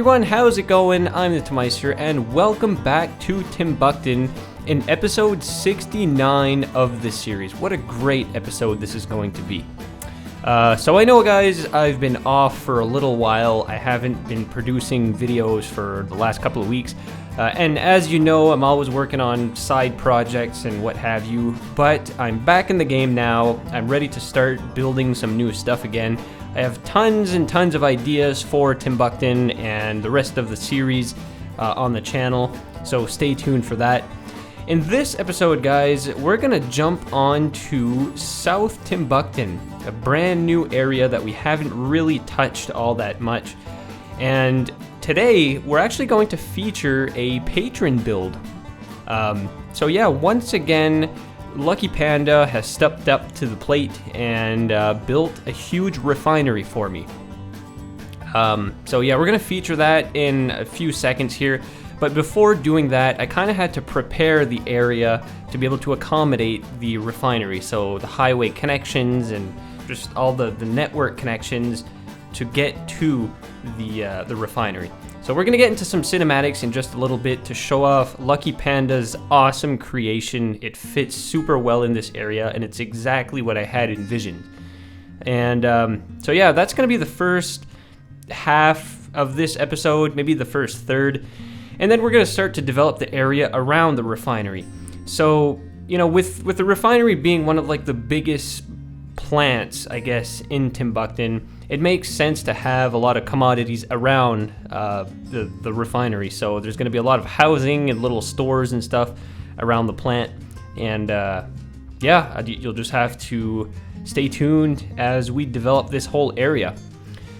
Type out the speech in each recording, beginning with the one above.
everyone, how's it going? I'm the Timmeister, and welcome back to Timbukton in episode 69 of this series. What a great episode this is going to be. So I know, guys, I've been off for a little while. I haven't been producing videos for the last couple of weeks. And as you know, I'm always working on side projects and what have you. But I'm back in the game now. I'm ready to start building some new stuff again. I have tons and tons of ideas for Timbukton and the rest of the series on the channel, so stay tuned for that. In this episode, guys, we're gonna jump on to South Timbukton, a brand new area that we haven't really touched all that much. And today, we're actually going to feature a Patron build. So yeah, once again, Lucky Panda has stepped up to the plate and built a huge refinery for me. So yeah, we're gonna feature that in a few seconds here. But before doing that, I kind of had to prepare the area to be able to accommodate the refinery. So the highway connections and just all the network connections to get to the refinery. So we're gonna get into some cinematics in just a little bit to show off Lucky Panda's awesome creation. It fits super well in this area, and it's exactly what I had envisioned. And so yeah, that's gonna be the first half of this episode, maybe the first third. And then we're gonna start to develop the area around the refinery. So, you know, with the refinery being one of like the biggest plants, I guess, in Timbukton, it makes sense to have a lot of commodities around the refinery. So there's going to be a lot of housing and little stores and stuff around the plant. And yeah, you'll just have to stay tuned as we develop this whole area.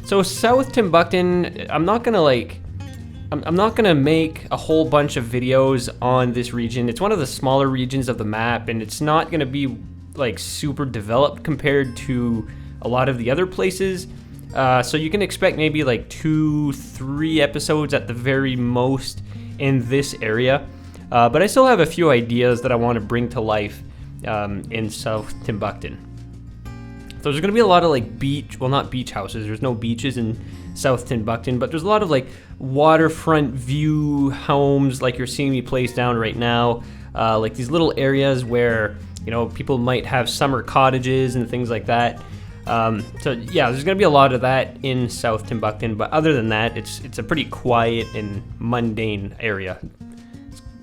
So South Timbukton, I'm not gonna make a whole bunch of videos on this region. It's one of the smaller regions of the map, and it's not gonna be like super developed compared to a lot of the other places. So you can expect maybe like 2-3 episodes at the very most in this area. But I still have a few ideas that I want to bring to life in South Timbukton. So there's going to be a lot of like not beach houses. There's no beaches in South Timbukton, but there's a lot of like waterfront view homes like you're seeing me place down right now. Like these little areas where, you know, people might have summer cottages and things like that. So yeah, there's gonna be a lot of that in South Timbukton, but other than that, it's a pretty quiet and mundane area.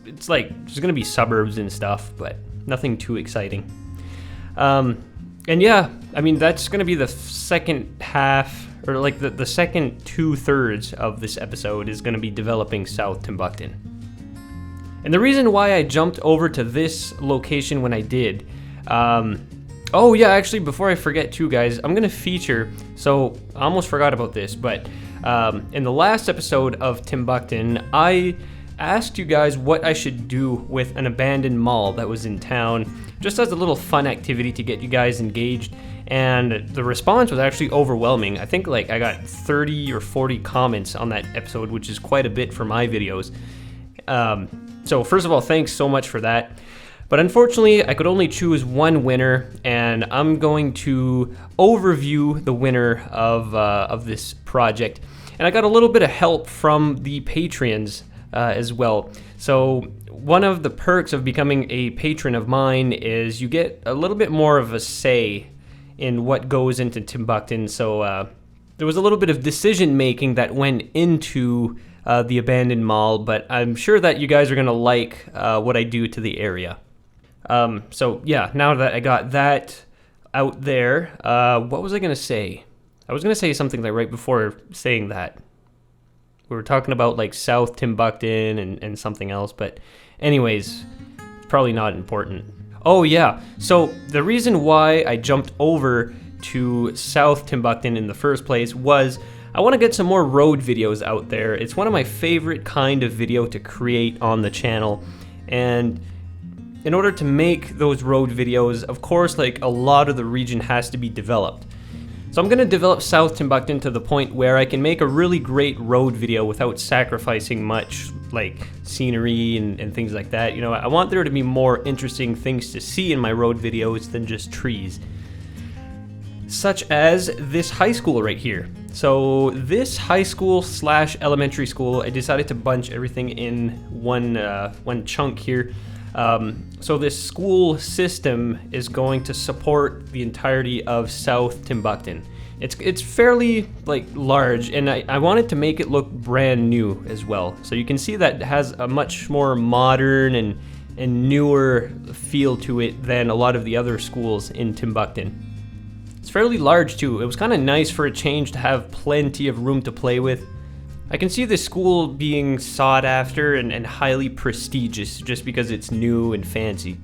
It's like there's gonna be suburbs and stuff, but nothing too exciting. And yeah, I mean, that's gonna be the second half, or like the second 2/3 of this episode is gonna be developing South Timbukton. And the reason why I jumped over to this location when I did, oh yeah, actually, before I forget too, guys, I'm gonna feature, so I almost forgot about this, but in the last episode of Timbukton, I asked you guys what I should do with an abandoned mall that was in town, just as a little fun activity to get you guys engaged, and the response was actually overwhelming. I think like I got 30 or 40 comments on that episode, which is quite a bit for my videos. So first of all, thanks so much for that. But unfortunately, I could only choose one winner, and I'm going to overview the winner of this project. And I got a little bit of help from the Patreons as well. So one of the perks of becoming a patron of mine is you get a little bit more of a say in what goes into Timbukton. So there was a little bit of decision making that went into the abandoned mall, but I'm sure that you guys are gonna like what I do to the area. So yeah, now that I got that out there, what was I gonna say? I was gonna say something like right before saying that. We were talking about like South Timbukton and something else, but anyways, it's probably not important. Oh yeah, so the reason why I jumped over to South Timbukton in the first place was I want to get some more road videos out there. It's one of my favorite kind of video to create on the channel, and in order to make those road videos, of course, like a lot of the region has to be developed. So I'm going to develop South Timbukton to the point where I can make a really great road video without sacrificing much like scenery and things like that. You know, I want there to be more interesting things to see in my road videos than just trees. Such as this high school right here. So this high school slash elementary school, I decided to bunch everything in one chunk here. So this school system is going to support the entirety of South Timbukton. It's fairly large, and I wanted to make it look brand new as well. So you can see that it has a much more modern and newer feel to it than a lot of the other schools in Timbuktu. It's fairly large too. It was kind of nice for a change to have plenty of room to play with. I can see this school being sought after and highly prestigious just because it's new and fancy.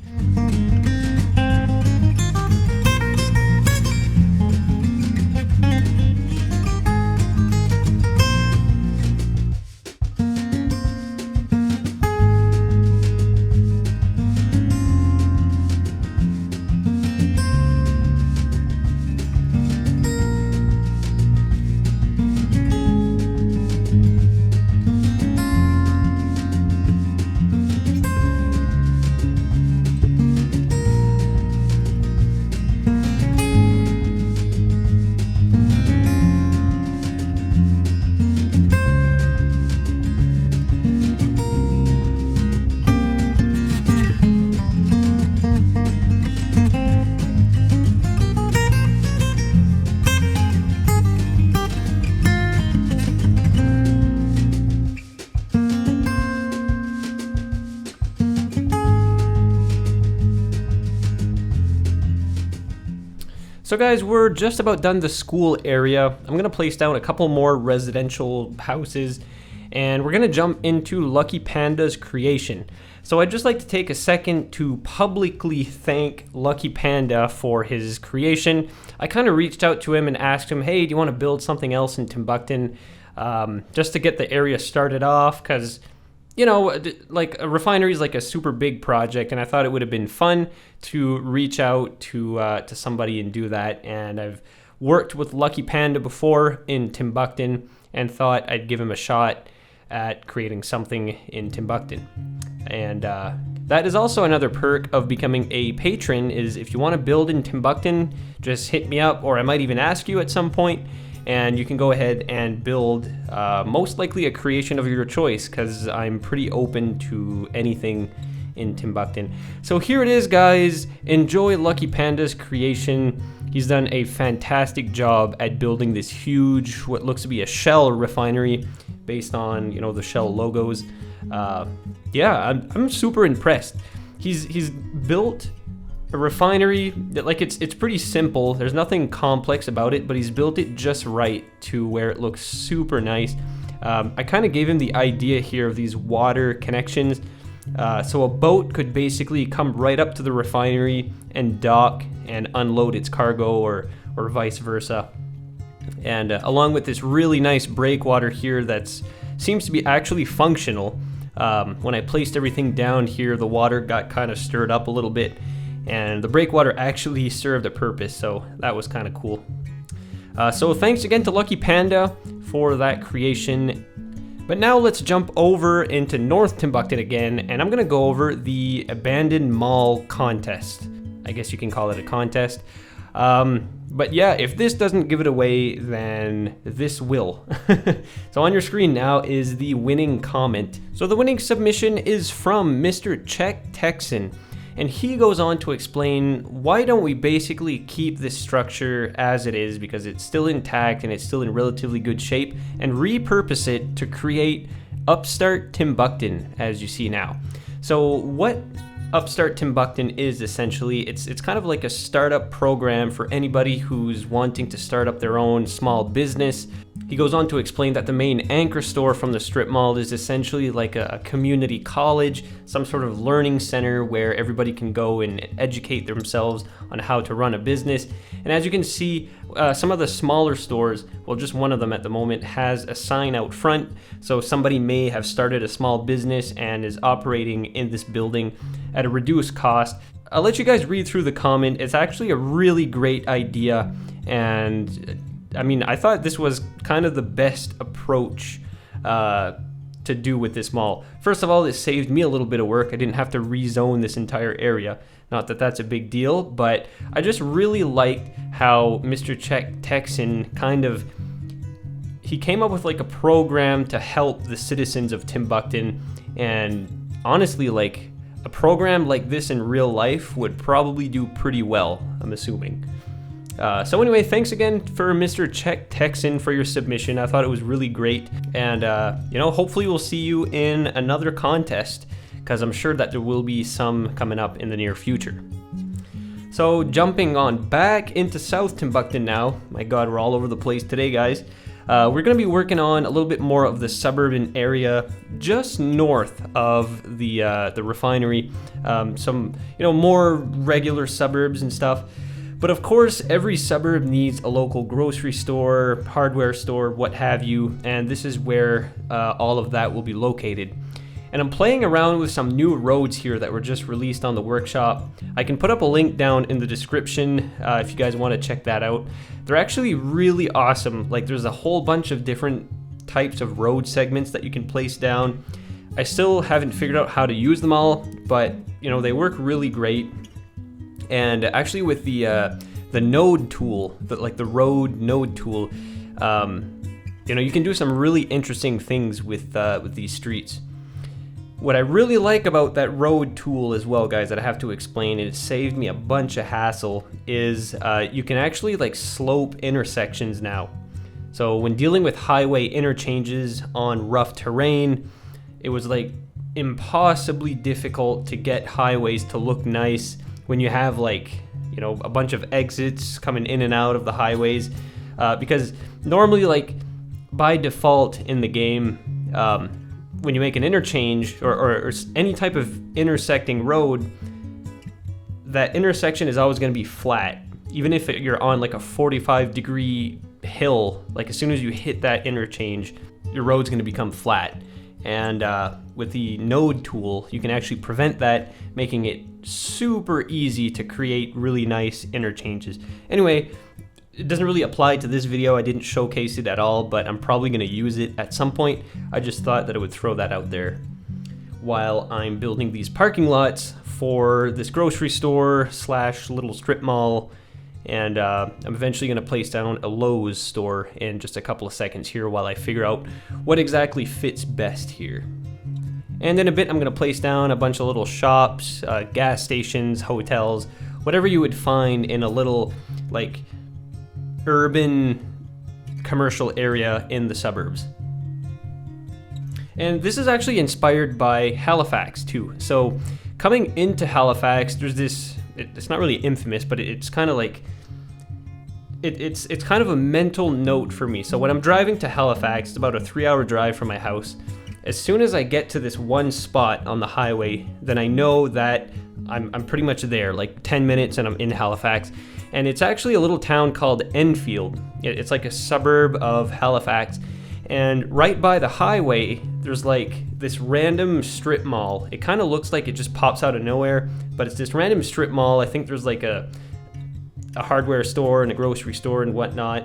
So guys, we're just about done the school area. I'm going to place down a couple more residential houses, and we're going to jump into Lucky Panda's creation. So I'd just like to take a second to publicly thank Lucky Panda for his creation. I kind of reached out to him and asked him, hey, do you want to build something else in Timbuktu? Just to get the area started off, because like a refinery is like a super big project, and I thought it would have been fun to reach out to somebody and do that. And I've worked with Lucky Panda before in Timbuktu and thought I'd give him a shot at creating something in Timbuktu. And that is also another perk of becoming a patron, is if you want to build in Timbuktu, just hit me up, or I might even ask you at some point, and you can go ahead and build most likely a creation of your choice, because I'm pretty open to anything in Timbuktu. So here it is, guys. Enjoy Lucky Panda's creation. He's done a fantastic job at building this huge, what looks to be a Shell refinery based on, the Shell logos. Yeah, I'm super impressed. He's built a refinery that, it's pretty simple. There's nothing complex about it, but he's built it just right to where it looks super nice. I kind of gave him the idea here of these water connections. So a boat could basically come right up to the refinery and dock and unload its cargo, or vice versa. And along with this really nice breakwater here that seems to be actually functional. When I placed everything down here, the water got kind of stirred up a little bit, and the breakwater actually served a purpose, so that was kind of cool. So thanks again to Lucky Panda for that creation. But now let's jump over into North Timbuktu again, and I'm going to go over the Abandoned Mall contest. I guess you can call it a contest. But yeah, if this doesn't give it away, then this will. So on your screen now is the winning comment. So the winning submission is from Mr. Czech Texan, and he goes on to explain, why don't we basically keep this structure as it is, because it's still intact and it's still in relatively good shape, and repurpose it to create Upstart Timbuktu, as you see now. So what Upstart Timbuktu is essentially, it's kind of like a startup program for anybody who's wanting to start up their own small business. He goes on to explain that the main anchor store from the strip mall is essentially like a community college, some sort of learning center where everybody can go and educate themselves on how to run a business. And as you can see, some of the smaller stores, well, just one of them at the moment, has a sign out front. So somebody may have started a small business and is operating in this building at a reduced cost. I'll let you guys read through the comment. It's actually a really great idea, and I mean, I thought this was kind of the best approach to do with this mall. First of all, it saved me a little bit of work. I didn't have to rezone this entire area. Not that that's a big deal, but I just really liked how Mr. Czech Texan kind of he came up with like a program to help the citizens of Timbukton, and honestly, like a program like this in real life would probably do pretty well, I'm assuming. So anyway, thanks again for Mr. Czech Texan for your submission. I thought it was really great, and hopefully we'll see you in another contest, because I'm sure that there will be some coming up in the near future. So jumping on back into South Timbukton now. My God, we're all over the place today, guys. We're going to be working on a little bit more of the suburban area just north of the refinery. Some more regular suburbs and stuff. But of course, every suburb needs a local grocery store, hardware store, what have you, and this is where all of that will be located. And I'm playing around with some new roads here that were just released on the workshop. I can put up a link down in the description if you guys want to check that out. They're actually really awesome. Like, there's a whole bunch of different types of road segments that you can place down. I still haven't figured out how to use them all, but they work really great. And actually with the node tool, the road node tool, you can do some really interesting things with these streets. What I really like about that road tool as well, guys, that I have to explain, and it saved me a bunch of hassle, is you can actually slope intersections now. So when dealing with highway interchanges on rough terrain, it was impossibly difficult to get highways to look nice when you have a bunch of exits coming in and out of the highways, because normally by default in the game, when you make an interchange or any type of intersecting road, that intersection is always going to be flat. Even if you're on a 45-degree hill, as soon as you hit that interchange, your road's going to become flat. And with the node tool, you can actually prevent that, making it super easy to create really nice interchanges. Anyway, it doesn't really apply to this video. I didn't showcase it at all, but I'm probably going to use it at some point. I just thought that I would throw that out there while I'm building these parking lots for this grocery store / little strip mall. And I'm eventually going to place down a Lowe's store in just a couple of seconds here while I figure out what exactly fits best here. And in a bit, I'm going to place down a bunch of little shops, gas stations, hotels, whatever you would find in a little urban commercial area in the suburbs. And this is actually inspired by Halifax too. So coming into Halifax, there's this, it's not really infamous, but it's kind of it's kind of a mental note for me. So when I'm driving to Halifax, it's about a 3-hour drive from my house. As soon as I get to this one spot on the highway, then I know that I'm pretty much there, 10 minutes and I'm in Halifax. And it's actually a little town called Enfield. It's a suburb of Halifax. And right by the highway, there's this random strip mall. It kind of looks like it just pops out of nowhere, but it's this random strip mall. I think there's a hardware store and a grocery store and whatnot.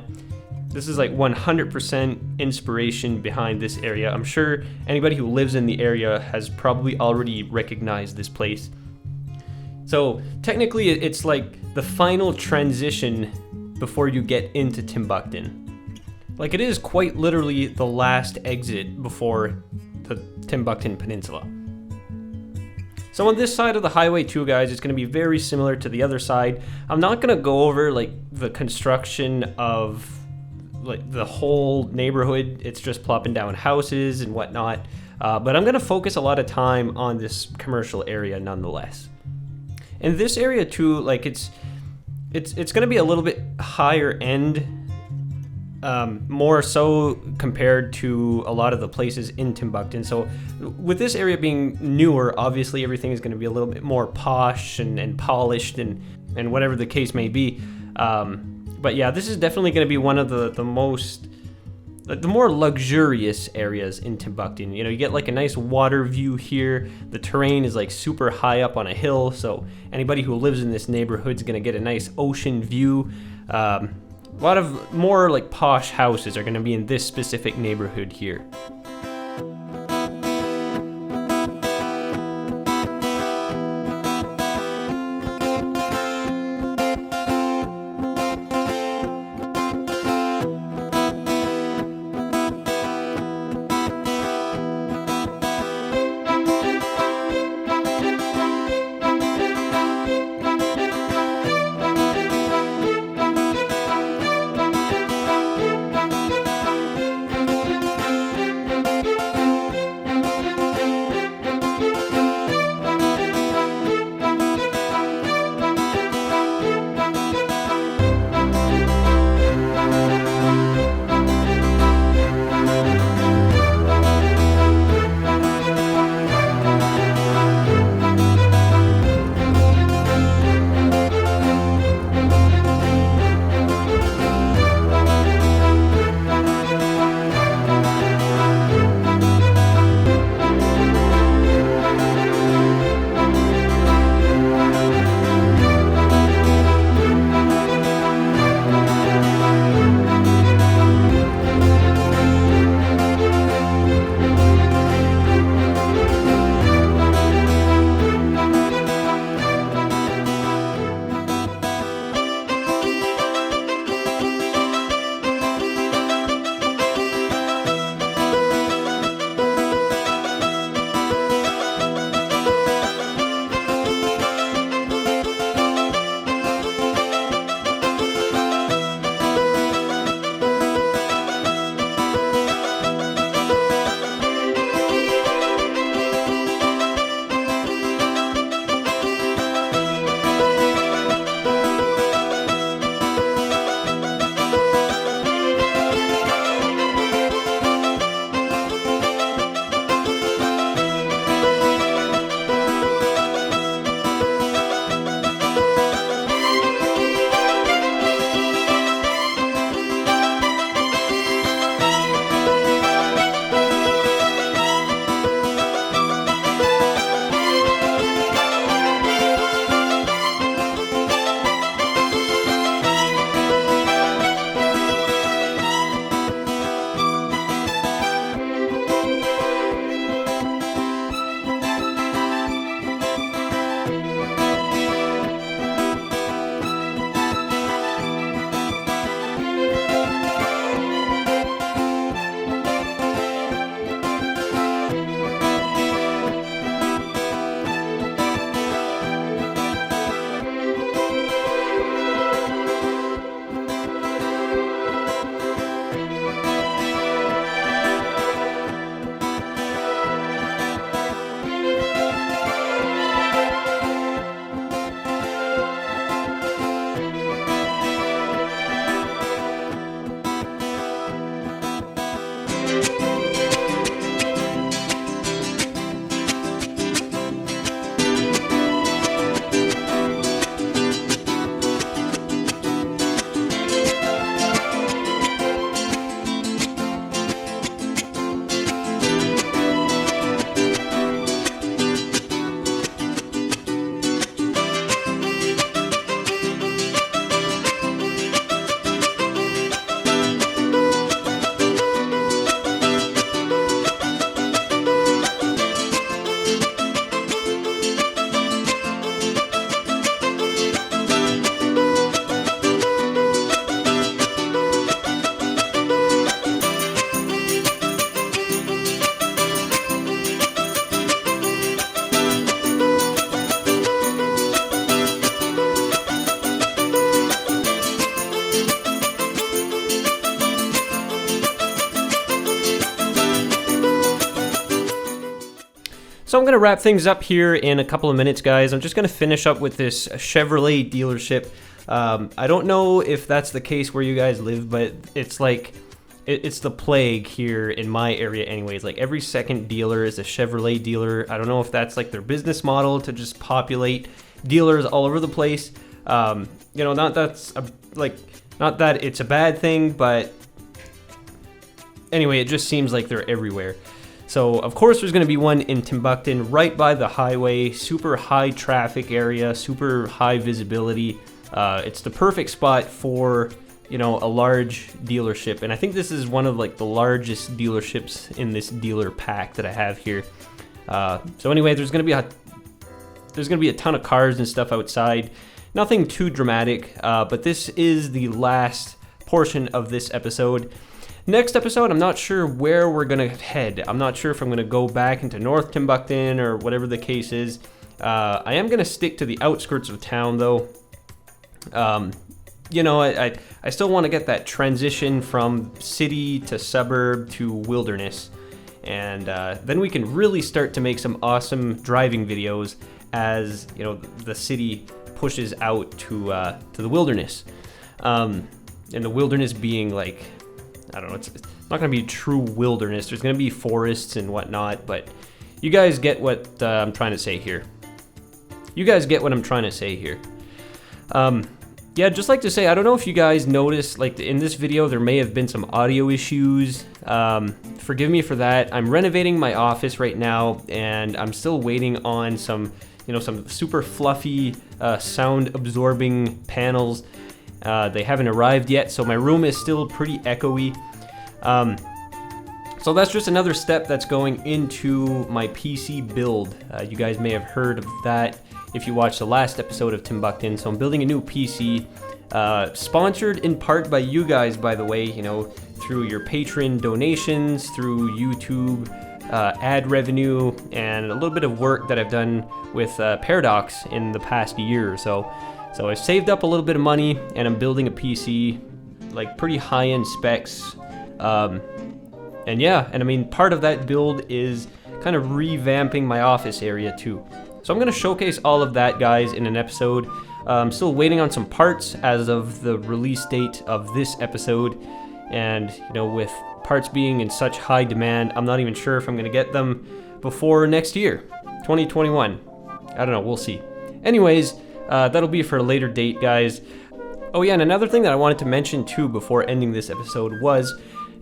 This is 100% inspiration behind this area. I'm sure anybody who lives in the area has probably already recognized this place. So technically it's the final transition before you get into Timbukton. It is quite literally the last exit before the Timbukton Peninsula. So on this side of the highway too, guys, it's going to be very similar to the other side. I'm not going to go over the construction of the whole neighborhood. It's just plopping down houses and whatnot. But I'm going to focus a lot of time on this commercial area nonetheless. And this area too, it's going to be a little bit higher end, more so compared to a lot of the places in Timbukton. So with this area being newer, obviously everything is going to be a little bit more posh and polished and whatever the case may be. But yeah, this is definitely going to be one of the more luxurious areas in Timbukton. You get a nice water view here. The terrain is super high up on a hill, so anybody who lives in this neighborhood is going to get a nice ocean view. A lot of more posh houses are going to be in this specific neighborhood here. So I'm going to wrap things up here in a couple of minutes, guys. I'm just going to finish up with this Chevrolet dealership. I don't know if that's the case where you guys live, but it's like, it's the plague here in my area anyways. Like every second dealer is a Chevrolet dealer. I don't know if that's like their business model to just populate dealers all over the place. You know, not that it's a bad thing, but anyway, it just seems like they're everywhere. So, of course, there's going to be one in Timbukton, right by the highway, super high traffic area, super high visibility. It's the perfect spot for, you know, a large dealership. And I think this is one of, like, the largest dealerships in this dealer pack that I have here. So anyway, there's going to be a ton of cars and stuff outside. Nothing too dramatic, but this is the last portion of this episode. Next episode, I'm not sure where we're going to head. I'm not sure if I'm going to go back into North Timbukton or whatever the case is. I am going to stick to the outskirts of town, though. You know, I still want to get that transition from city to suburb to wilderness. And then we can really start to make some awesome driving videos as, you know, the city pushes out to the wilderness. And the wilderness being like, I don't know, it's not going to be true wilderness. There's going to be forests and whatnot, but you guys get what I'm trying to say here. Yeah, just like to say, I don't know if you guys noticed, like in this video, there may have been some audio issues. Forgive me for that. I'm renovating my office right now, and I'm still waiting on some, you know, some super fluffy sound absorbing panels. They haven't arrived yet, so my room is still pretty echoey. So that's just another step that's going into my PC build. You guys may have heard of that if you watched the last episode of Timbukton. So I'm building a new PC, sponsored in part by you guys, by the way, you know, through your Patron donations, through YouTube ad revenue, and a little bit of work that I've done with Paradox in the past year or so. So I saved up a little bit of money, and I'm building a PC, like pretty high-end specs. And yeah, and I mean, part of that build is kind of revamping my office area too. So I'm going to showcase all of that, guys, in an episode. I'm still waiting on some parts as of the release date of this episode. And, you know, with parts being in such high demand, I'm not even sure if I'm going to get them before next year, 2021. I don't know, we'll see. Anyways, that'll be for a later date, guys. Oh yeah, and another thing that I wanted to mention too before ending this episode was,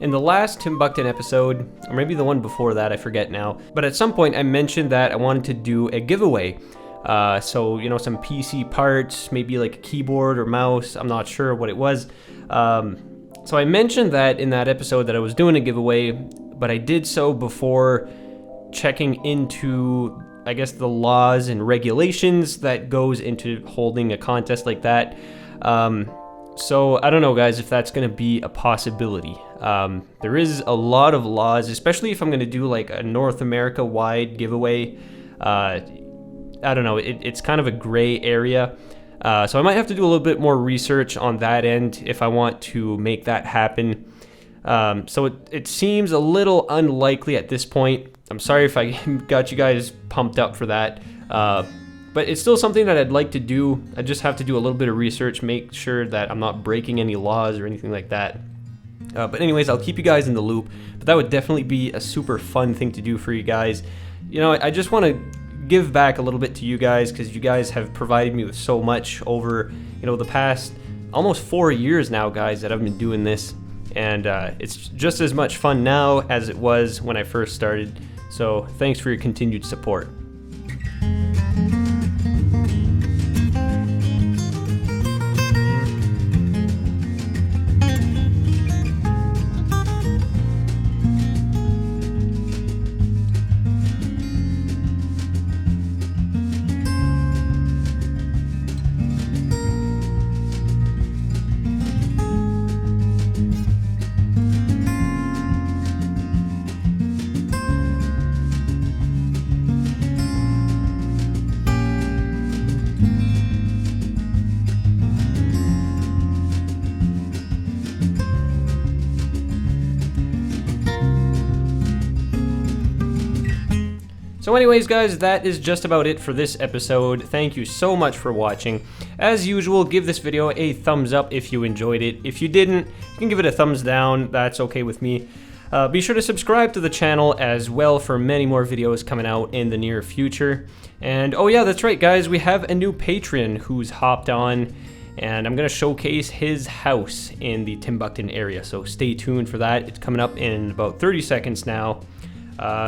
in the last Timbukton episode, or maybe the one before that, I forget now, but at some point I mentioned that I wanted to do a giveaway. So, you know, some PC parts, maybe like a keyboard or mouse, I'm not sure what it was. So I mentioned that in that episode that I was doing a giveaway, but I did so before checking into, I guess, the laws and regulations that goes into holding a contest like that. So I don't know, guys, if that's going to be a possibility. There is a lot of laws, especially if I'm going to do like a North America wide giveaway. I don't know, it's kind of a gray area. So I might have to do a little bit more research on that end if I want to make that happen. So it seems a little unlikely at this point. I'm sorry if I got you guys pumped up for that. But it's still something that I'd like to do. I just have to do a little bit of research, make sure that I'm not breaking any laws or anything like that. But anyways, I'll keep you guys in the loop. But that would definitely be a super fun thing to do for you guys. You know, I just want to give back a little bit to you guys, because you guys have provided me with so much over, you know, the past almost 4 years now, guys, that I've been doing this. And it's just as much fun now as it was when I first started. So thanks for your continued support. So anyways, guys, that is just about it for this episode. Thank you so much for watching. As usual, give this video a thumbs up if you enjoyed it. If you didn't, you can give it a thumbs down. That's okay with me. Be sure to subscribe to the channel as well for many more videos coming out in the near future. And oh yeah, that's right, guys, we have a new patron who's hopped on, and I'm gonna showcase his house in the Timbukton area, so stay tuned for that. It's coming up in about 30 seconds now.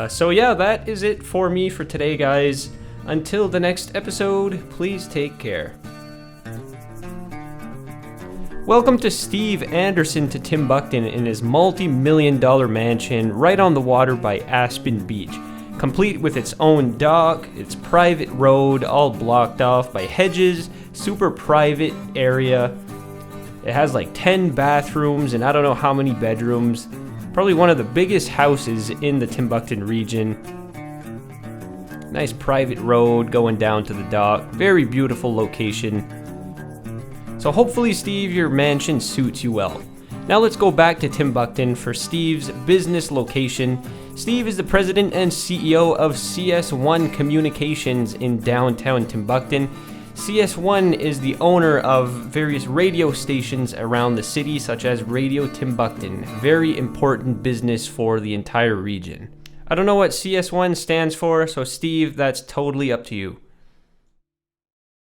So yeah, that is it for me for today, guys. Until the next episode, please take care. Welcome to Steve Anderson to Timbukton in his multi-million-dollar mansion right on the water by Aspen Beach, complete with its own dock, its private road all blocked off by hedges, super private area. It has like 10 bathrooms and I don't know how many bedrooms. Probably one of the biggest houses in the Timbukton region. Nice private road going down to the dock. Very beautiful location. So hopefully, Steve, your mansion suits you well. Now let's go back to Timbukton for Steve's business location. Steve is the president and CEO of CS1 Communications in downtown Timbukton. CS1 is the owner of various radio stations around the city, such as Radio Timbukton. Very important business for the entire region. I don't know what CS1 stands for, so Steve, that's totally up to you.